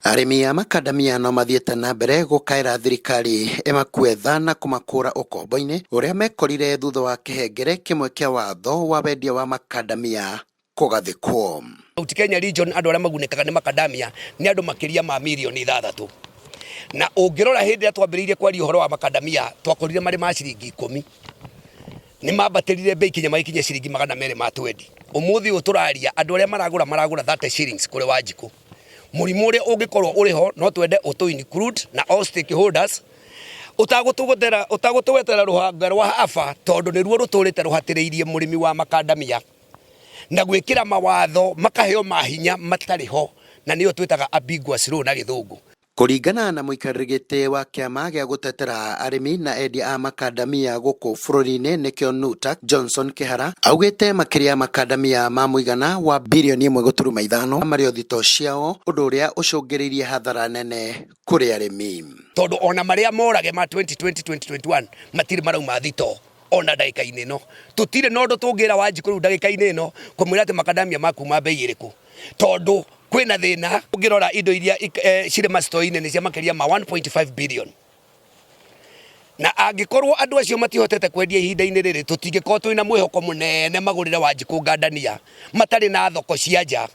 Arimi a Macadamia no mathiete na mbere gukaira thirikari emakwetha na kumakura ukombo-ini uria mekorire thutha wa kihengere kimwe kia watho wa wendia wa Macadamia kugathikwo. Kenya region andu aria magunikaga ni Macadamia ni andu makiria ma milioni 6, na ungirora hindi twambiririe kwaria uhoro wa Macadamia twakorire mari ma ciringi 10 ni mambatirire bei kinya magikinye ciringi 220. Umuthi uturaria andu aria maragura 30 shillings kuri Wanjiku. Murimu uria ungikorwo uriho no twende utu include na all stakeholders utagutugwetera ruhanga rwa hafa tondu niruo ruturite ruhatiriirie murimi wa Macadamia na gwikira mawatho makaheo mahinya matariho na niyo twitaga ambiguous law na githungu. Kuringana na muikarigite wa kiama gia gutetera arimi na endia a Macadamia guku bururi-ini nikio NUTAC Johnson Kihara augite makiria Macadamia ma muigana wa bilioni 1.5 mario thito ciao undu uria ucungiririe hathara nene kuri arimi tondu ona maria morage ma 2020-2021 matiri marauma thito ona ndagika-ini no tutire nondo tungira Wanjiku riu ndagika-ini ino kumwira ati Macadamia makuma bei iriku tondu kwina thina ungirora indo iria cire mastoi-ini ni cia makiria ma 1.5 billion na angikorwo andu acio matihotete kwendia ihinda-ini riri tutingikorwo twina mwihoko munene magurire Wanjiku ngandania matari na thoko cia nja.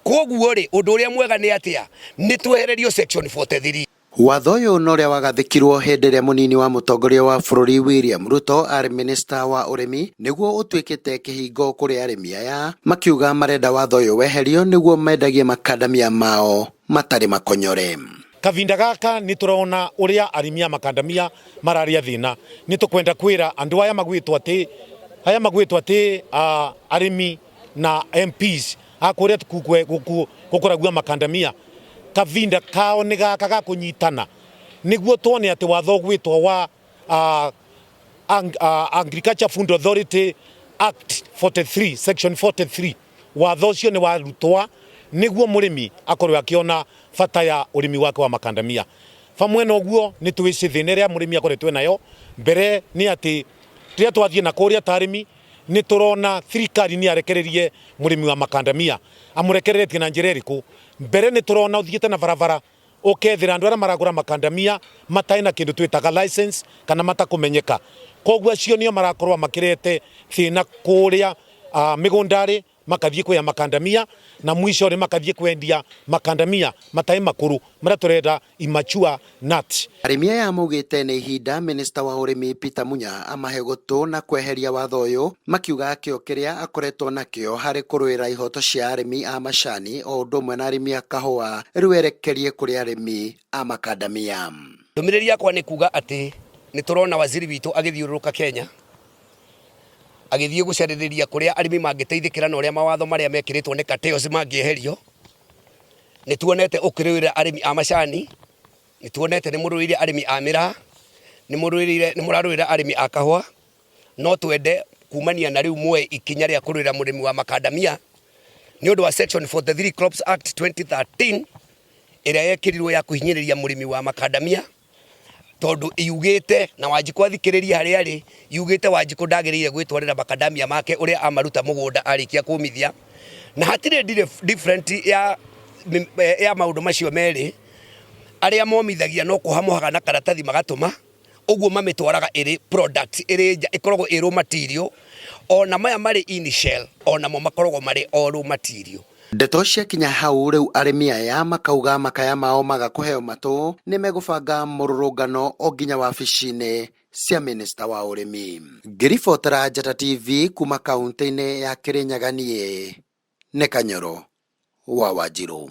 Koguo ri undu uria mwega ni atia ni twehererio section 43. Watho uyu no ria wagathikirwo hindi iria munini wa mutongoria wa bururi William Ruto ari minister wa urimi niguo utwikite kihingo kuri arimi aya makiuga marenda watho uyu weherio niguo mendagie Macadamia mao matari makonyore. Kavinda gaka ni turona uria arimi a Macadamia mararia thina ni tukwenda kwira andu aya magwitwo ati arimi na MPs akuria gukuragua Macadamia kavinda kao ni gaka ga kunyitana niguo tuone ati watho gwitwa wa Agriculture Food Authority Act 43 section 43 watho ucio ni warutwa niguo murimi akorwe akiona fata ya urimi wake wa Macadamia. Famwe noguo ni twisi thina ria murimi akoretwe nayo mbere ni ati ria twathie na kuria tarimi ni turona thirikari ni arekererie murimi wa Macadamia amurekereretie na njira iriku. Mbere ni turona uthiete na barabara ukethira andu aria maragura Macadamia mataina kindu twitaga license kana matakumenyeka. Koguo acio nio marakorwa makirete thina kuria migundari makathie kuya Macadamia na mwisho ri makathie kwendia Macadamia matai makuru mara turenda immature nut. Arimi aya maugite ni ihinda minister wa urimi Peter Munya amahe gutu na kweheria watho uyu makiuga akio kiria akoretwo nakio hari kurwira ihoto cia arimi a macani o undu mwe na arimi a kahua riwerekerie kuri arimi a Macadamia. Ndumiriri yakwa ni kuga ati ni turona waziri witu agithiururuka Kenya agithie gucereriria kuria arimi mangiteithikira na uria mawatho maria mekiritwo ni kateos mangieherio. Ni tuonete ukiriwira arimi a macani, ni tuonete ni murwire arimi a mira, ni murarwira arimi a kahua, no twende kumania na riu mwe ikinya ria kurwira murimi wa Macadamia ni undu wa section 43 Crops Act 2013 iria yekirirwo ya kuhinyiriria murimi wa Macadamia tondu yugite na Wanjiku athikiriria hari ari yugite Wanjiku ndagirire gwitwarira Macadamia make uria amaruta mugunda arikia kumithia na hatire different ya maundu macio meri aria momithagia no kuhamuhaga na karatathi magatuma uguo mamitwaraga iri product iri ikoragwo iri material ona maya mari initial ona mo makoragwo mari all material. Ndeto cia kinya hau riu arimi aya makauga makaya mao magakuheo matu ni megubanga mururungano o nginya wabici-ini cia minister wa urimi. Ngiribotera Njata TV kuma kaunti-ini ya Kirinyaga nie ne Kanyoro wa Wanjiru.